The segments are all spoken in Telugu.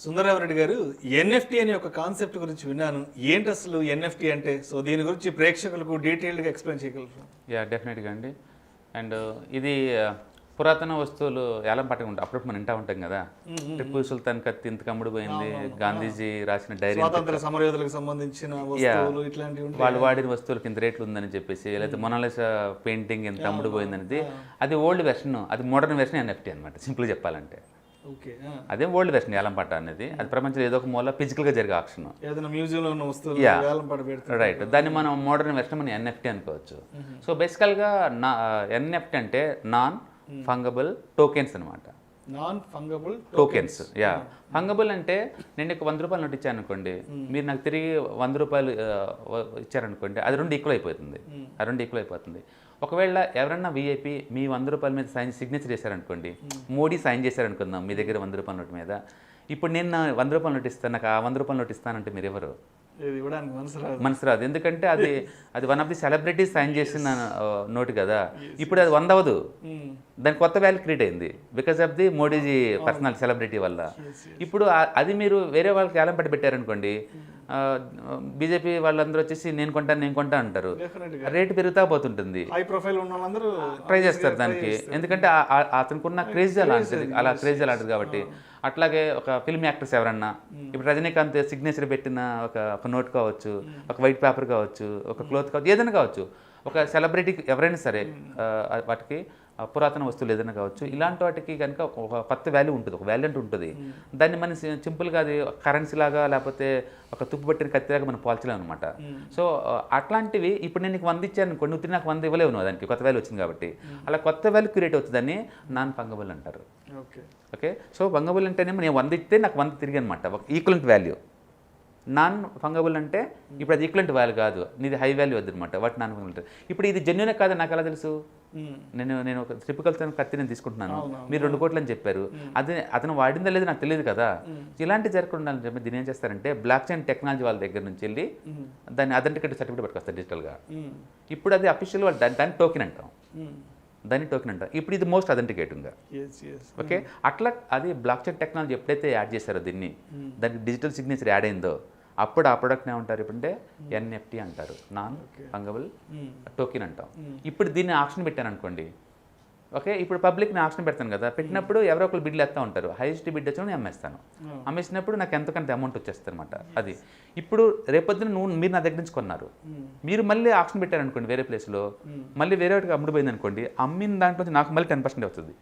సుందరరామిరెడ్డి గారు, ఎన్ఎఫ్టీ అనే ఒక కాన్సెప్ట్ గురించి విన్నాను. ఏంటి అసలు ఎన్ఎఫ్టీ అంటే? సో దీని గురించి ప్రేక్షకులకు డీటెయిల్డ్గా ఎక్స్ప్లెయిన్ చేయగలరు? డెఫినెట్గా అండి. అండ్ ఇది పురాతన వస్తువులు ఏలం పట్టగా ఉంటాయి. అప్పుడప్పుడు మనం వింటా ఉంటాం కదా, టిప్పు సుల్తాన్ కత్తి ఇంత కమ్ముడు పోయింది, గాంధీజీ రాసిన డైరీ, స్వాతంత్ర సమరయోధులకు సంబంధించిన వస్తువులు ఇట్లాంటివి, వాళ్ళు వాడిన వస్తువులకి ఇంత రేట్లు ఉందని చెప్పేసి, లేకపోతే మొనాలిసా పెయింటింగ్ ఇంత అమ్ముడు పోయిందనేది అది ఓల్డ్ వెర్షన్, అది మోడర్న్ వెర్షన్ ఎన్ఎఫ్టీ అనమాట. సింపుల్గా చెప్పాలంటే అదే ఓల్డ్ వెర్షన్ ఏలం పట్ట అనేది. అది ప్రపంచంలో ఏదో ఒక మూల ఫిజికల్గా జరిగే ఆక్షన్, రైట్. దాన్ని మనం మోడర్న్ వెర్షన్ మనం ఎన్ఎఫ్టీ అనుకోవచ్చు. సో బేసికల్గా ఎన్ఎఫ్టీ అంటే నాన్ ఫంగబుల్ టోకెన్స్ అనమాట. Non fungible tokens. ఫంగబుల్ అంటే నేను నీకు 100 రూపాయలు నోట్ ఇచ్చాను అనుకోండి, మీరు నాకు తిరిగి 100 రూపాయలు ఇచ్చారనుకోండి, అది 2 ఈక్వల్ అయిపోతుంది. ఆ 2 ఈక్వల్ అయిపోతుంది. ఒకవేళ ఎవరన్నా వీఐపీ మీ 100 రూపాయల మీద సిగ్నేచర్ చేశారనుకోండి, మోడీ సైన్ చేశారనుకుందాం మీ దగ్గర 100 రూపాయల నోటు మీద. ఇప్పుడు నేను 100 రూపాయల నోటు ఇస్తాను, నాకు ఆ 100 రూపాయల నోటు ఇస్తానంటే మీరు ఎవరు? మనసు రాదు. ఎందుకంటే అది one of the celebrities sign చేసిన నోటు కదా. ఇప్పుడు అది 100 అవ్వదు, దానికి కొత్త వాల్యూ క్రియేట్ అయింది because of the Modiji personal celebrity వల్ల. ఇప్పుడు అది మీరు వేరే వాళ్ళకి ఏలం పట్టి పెట్టారనుకోండి, బీజేపీ వాళ్ళందరూ వచ్చేసి నేను కొంటా అంటారు, రేటు పెరుగుతా పోతుంటుంది, ట్రై చేస్తారు దానికి. ఎందుకంటే అతనుకున్న క్రేజ్ అలా క్రేజ్ అలాంటిది కాబట్టి. అట్లాగే ఒక ఫిల్మ్ యాక్టర్స్ ఎవరన్నా, ఇప్పుడు రజనీకాంత్ సిగ్నేచర్ పెట్టిన ఒక నోట్ కావచ్చు, ఒక వైట్ పేపర్ కావచ్చు, ఒక క్లోత్ కావచ్చు, ఏదైనా కావచ్చు, ఒక సెలబ్రిటీ ఎవరైనా సరే వాటికి పురాతన వస్తువులు ఏదైనా కావచ్చు, ఇలాంటి వాటికి కనుక ఒక కొత్త వాల్యూ ఉంటుంది, ఒక వాల్యూంట్ ఉంటుంది. దాన్ని మనం సింపుల్గా అది కరెన్సీ లాగా లేకపోతే ఒక తుప్పు పట్టిన కత్తిలాగా మనం పోల్చలేము అనమాట. సో అట్లాంటివి ఇప్పుడు నేను నీకు 100 ఇచ్చాను అనుకోండి, నువ్వు నాకు 100 ఇవ్వలేవు, నువ్వు దానికి కొత్త వాల్యూ వచ్చింది కాబట్టి. అలా కొత్త వాల్యూ క్రియేట్ అవుతుందని నాన్ ఫంగబుల్ అంటారు. ఓకే. సో ఫంగబుల్ అంటేనేమో నేను 100 ఇస్తే నాకు 100 తిరిగి అనమాట, ఒక ఈక్వలెంట్ వాల్యూ. నాన్ ఫంగబుల్ అంటే ఇప్పుడు అది ఈక్వలెంట్ వాల్యూ కాదు, నీది హై వాల్యూ వద్దు అనమాట, వాటి నాన్ ఫంగబుల్. ఇప్పుడు ఇది జెన్యూనే కాదు నాకు ఎలా తెలుసు? నేను ఒక ట్రిపికల్ కత్తి నేను తీసుకుంటున్నాను, మీరు 2 కోట్లు అని చెప్పారు, అది అతను వాడిందా లేదు నాకు తెలియదు కదా. ఇలాంటి జరగకుండా అని చెప్పి దీని ఏం చేస్తారంటే బ్లాక్ చైన్ టెక్నాలజీ వాళ్ళ దగ్గర నుంచి వెళ్ళి దాన్ని అథెంటికేట్ సర్టిఫికేట్ పట్టుకొస్తారు డిజిటల్గా. ఇప్పుడు అది అఫీషియల్ వాళ్ళు దాన్ని టోకెన్ అంటాం, ఇప్పుడు ఇది మోస్ట్ అథెంటికేటింగ్గా. ఓకే. అట్లా అది బ్లాక్ చైన్ టెక్నాలజీ ఎప్పుడైతే యాడ్ చేశారో దీన్ని, దానికి డిజిటల్ సిగ్నేచర్ యాడ్ అయిందో అప్పుడు ఆ ప్రోడక్ట్ని ఏమంటారు అంటే ఎన్ఎఫ్టీ అంటారు, నాన్ ఫంగబుల్ టోకెన్ అంటాం. ఇప్పుడు దీన్ని ఆప్షన్ పెట్టాను అనుకోండి, ఓకే. ఇప్పుడు పబ్లిక్ని ఆప్షన్ పెడతాను కదా, పెట్టినప్పుడు ఎవరో ఒకరు బిడ్లు వేస్తూ ఉంటారు, హైయెస్ట్ బిడ్ వచ్చిన నేను అమ్మేస్తాను, అమ్మేసినప్పుడు నాకు ఎంతకంత అమౌంట్ వచ్చేస్తుంది అనమాట. అది ఇప్పుడు రేపొద్దున మీరు నా దగ్గర నుంచి కొన్నారు, మీరు మళ్ళీ ఆప్షన్ పెట్టారనుకోండి వేరే ప్లేస్లో, మళ్ళీ వేరే వాటికి అమ్ముడుపోయింది అనుకోండి, అమ్మిన దాంట్లో నాకు మళ్ళీ 10% అవుతుంది.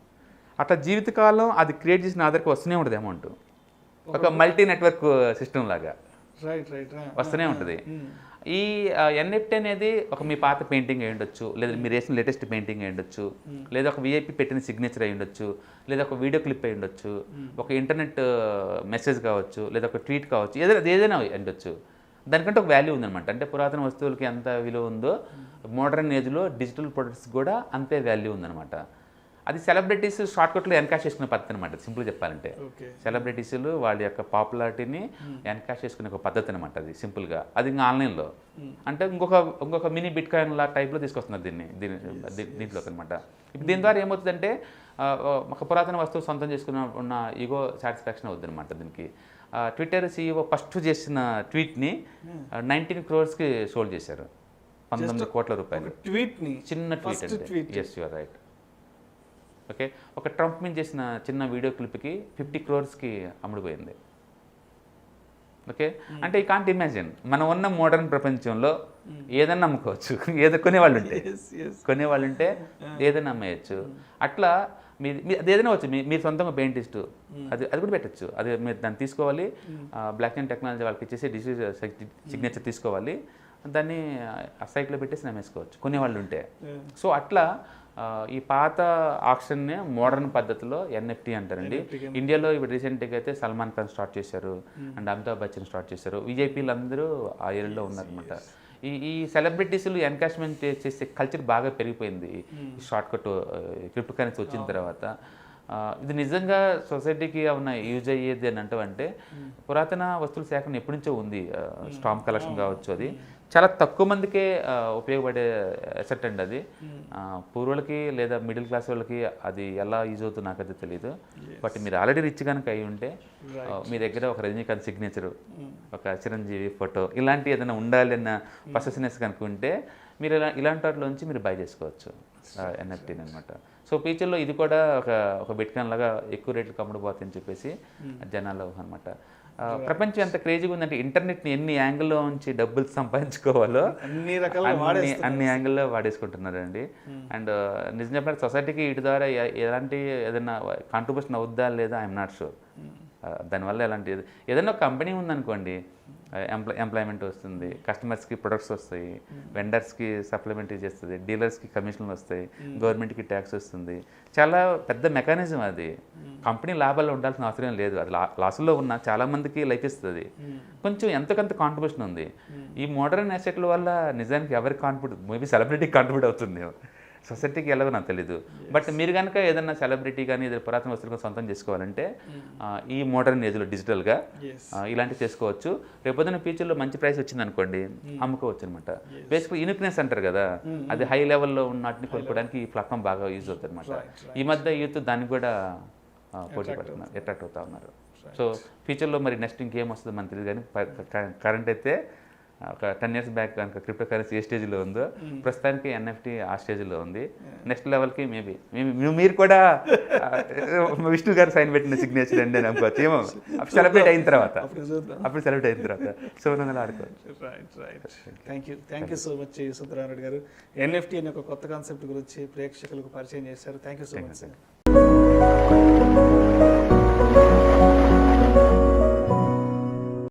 అట్లా జీవితకాలం అది క్రియేట్ చేసిన ఆధార్కి వస్తూనే ఉంటుంది అమౌంట్, ఒక మల్టీ నెట్వర్క్ సిస్టమ్ లాగా వస్తూనే ఉంటుంది. ఈ ఎన్ఎఫ్టీ అనేది ఒక మీ పాత పెయింటింగ్ అయి ఉండొచ్చు, లేదా మీరు వేసిన లేటెస్ట్ పెయింటింగ్ అయి ఉండొచ్చు, లేదా ఒక విఐపీ పెట్టిన సిగ్నేచర్ అయి ఉండొచ్చు, లేదా ఒక వీడియో క్లిప్ అయి ఉండొచ్చు, ఒక ఇంటర్నెట్ మెసేజ్ కావచ్చు, లేదా ఒక ట్వీట్ కావచ్చు, ఏదైనా ఉండొచ్చు. దానికంటే ఒక వాల్యూ ఉందన్నమాట. అంటే పురాతన వస్తువులకి ఎంత విలువ ఉందో మోడర్న్ ఏజ్లో డిజిటల్ ప్రొడక్ట్స్ కూడా అంతే వాల్యూ ఉందన్నమాట. అది సెలబ్రిటీస్ షార్ట్కట్లో ఎన్కాష్ చేసుకునే పద్ధతి అనమాట. సింపుల్ చెప్పాలంటే సెలబ్రిటీస్లు వాళ్ళ యొక్క పాపులారిటీని ఎన్కాష్ చేసుకునే ఒక పద్ధతి అనమాట. అది సింపుల్గా అది ఇంకా ఆన్లైన్లో అంటే ఇంకొక మినీ బిట్ కాయిన్ లా టైప్లో తీసుకొస్తున్నారు దీంట్లోకి అనమాట. ఇప్పుడు దీని ద్వారా ఏమవుతుందంటే ఒక పురాతన వస్తువు సొంతం చేసుకున్న ఈగో సాటిస్ఫాక్షన్ అవుతుంది అనమాట. దీనికి ట్విట్టర్ CEO ఫస్ట్ చేసిన ట్వీట్ని 19 crores సోల్డ్ చేశారు, 19 కోట్ల రూపాయలు. చిన్న tweet. Yes, you're right. Okay. ఒక ట్రంప్ మీద చేసిన చిన్న వీడియో క్లిప్కి 50 crores అమ్ముడుపోయింది. ఓకే. అంటే ఈ కాంట్ ఇమాజిన్, మనం ఉన్న మోడర్న్ ప్రపంచంలో ఏదైనా అమ్ముకోవచ్చు, కొనేవాళ్ళు ఉంటే ఏదైనా అమ్మేయచ్చు. అట్లా అది ఏదైనా వచ్చు, మీరు సొంతంగా పెయింటిస్ట్ అది కూడా పెట్టచ్చు. అది మీరు దాన్ని తీసుకోవాలి, బ్లాక్ చైన్ టెక్నాలజీ వాళ్ళకి ఇచ్చేసి డిజిటల్ సిగ్నేచర్ తీసుకోవాలి, దాన్ని ఆ సైట్లో పెట్టేసి నమ్మేసుకోవచ్చు కొనేవాళ్ళు ఉంటే. సో అట్లా ఈ పాత ఆక్షన్ని మోడర్న్ పద్ధతిలో ఎన్ఎఫ్టీ అంటారండి. ఇండియాలో ఇప్పుడు రీసెంట్గా అయితే సల్మాన్ ఖాన్ స్టార్ట్ చేశారు, అండ్ అమితాబ్ బచ్చన్ స్టార్ట్ చేశారు, విజేపీలు అందరూ ఆ ఏరియాలో ఉన్నారనమాట. ఈ సెలబ్రిటీస్లు ఎన్కాష్మెంట్ చేసే కల్చర్ బాగా పెరిగిపోయింది ఈ షార్ట్కట్ క్రిప్టో కరెన్సీ వచ్చిన తర్వాత. ఇది నిజంగా సొసైటీకి ఏమన్నా యూజ్ అయ్యేది అని అంటే పురాతన వస్తువుల సేకరణ ఎప్పటి నుంచో ఉంది. స్టాంప్ కలెక్షన్ కావచ్చు, అది చాలా తక్కువ మందికే ఉపయోగపడే అసెట్ అండి అది. పూర్వులకి లేదా మిడిల్ క్లాస్ వాళ్ళకి అది ఎలా యూజ్ అవుతుందో నాకైతే తెలియదు. బట్ మీరు ఆల్రెడీ రిచ్ కనుక అయి ఉంటే మీ దగ్గర ఒక రజనీకాంత్ సిగ్నేచరు, ఒక చిరంజీవి ఫోటో ఇలాంటి ఏదైనా ఉండాలి అన్న పసెసినెస్ కనుక ఉంటే మీరు ఇలాంటి వాటిలోంచి మీరు బై చేసుకోవచ్చు ఎన్ఎఫ్టీని అనమాట. సో ఫ్యూచర్లో ఇది కూడా ఒక బిట్కాయిన్ లాగా ఎక్కువ రేట్లు కమ్ముడుపోతుందని చెప్పేసి జనాల్లో అనమాట. ప్రపంచం ఎంత క్రేజీగా ఉందంటే ఇంటర్నెట్ని ఎన్ని యాంగిల్లో ఉంచి డబ్బులు సంపాదించుకోవాలో అన్ని యాంగిల్లో వాడేసుకుంటున్నారండి. అండ్ నిజం చెప్పిన సొసైటీకి వీటి ద్వారా ఎలాంటి ఏదైనా కాంట్రిబ్యూషన్ అవుద్దా లేదా ఐఎమ్ నాట్ షూర్. దానివల్ల ఎలాంటి ఏదైనా ఒక కంపెనీ ఉందనుకోండి, ఎంప్లాయ్మెంట్ వస్తుంది, కస్టమర్స్కి ప్రొడక్ట్స్ వస్తాయి, వెండర్స్కి సప్లిమెంటరీ చేస్తుంది, డీలర్స్కి కమిషన్లు వస్తాయి, గవర్నమెంట్కి ట్యాక్స్ వస్తుంది. చాలా పెద్ద మెకానిజం అది. కంపెనీ లాభాల్లో ఉండాల్సిన అవసరం లేదు. అది లాసుల్లో ఉన్న చాలామందికి లైఫ్ ఇస్తుంది. కొంచెం ఎంతకంత కాంట్రిబ్యూషన్ ఉంది. ఈ మోడర్న్ అసెట్ల వల్ల నిజానికి ఎవరికి కాంట్రిబ్యూట్, మేబీ సెలబ్రిటీకి కాంట్రిబ్యూట్ అవుతుంది, సొసైటీకి ఎలాగో నాకు తెలీదు. బట్ మీరు కనుక ఏదన్నా సెలబ్రిటీ కానీ ఏదైనా పురాతన వస్తువులు సొంతం చేసుకోవాలంటే ఈ మోడర్న్ ఏజ్లో డిజిటల్గా ఇలాంటివి చేసుకోవచ్చు. రేపొద్దున ఫ్యూచర్లో మంచి ప్రైస్ వచ్చింది అనుకోండి, అమ్ముకోవచ్చు అనమాట. బేసిక్గా యూనిక్నెస్ అంటారు కదా, అది హై లెవెల్లో ఉన్న వాటిని కొనుక్కోవడానికి ఈ ప్లాట్ఫామ్ బాగా యూజ్ అవుతుంది అనమాట. ఈ మధ్య యూత్ దానికి కూడా పోటీ పడుతున్నారు, అట్రాక్ట్ అవుతా ఉన్నారు. సో ఫ్యూచర్లో మరి నెక్స్ట్ ఇంకేం వస్తుందో మనకు తెలియదు. కానీ కరెంట్ అయితే ఒక 10 years బ్యాక్ కనుక క్రిప్టో కరెన్సీ ఏ స్టేజ్లో ఉందో ప్రస్తుతానికి ఎన్ఎఫ్టీ ఆ స్టేజ్లో ఉంది. నెక్స్ట్ లెవెల్కి మేబీ మీరు కూడా విష్ణు గారు సైన్ పెట్టిన సిగ్నేచర్ అండి అని అనుకోవచ్చు. ఏమో సెలబ్రేట్ అయిన తర్వాత సువర్ణంగా ఆడుకోవచ్చు. Thank you so much Sundara Reddy గారు. ఎన్ఎఫ్టీ అనే ఒక కొత్త కాన్సెప్ట్ గురించి ప్రేక్షకులకు పరిచయం చేశారు. Thank you so much.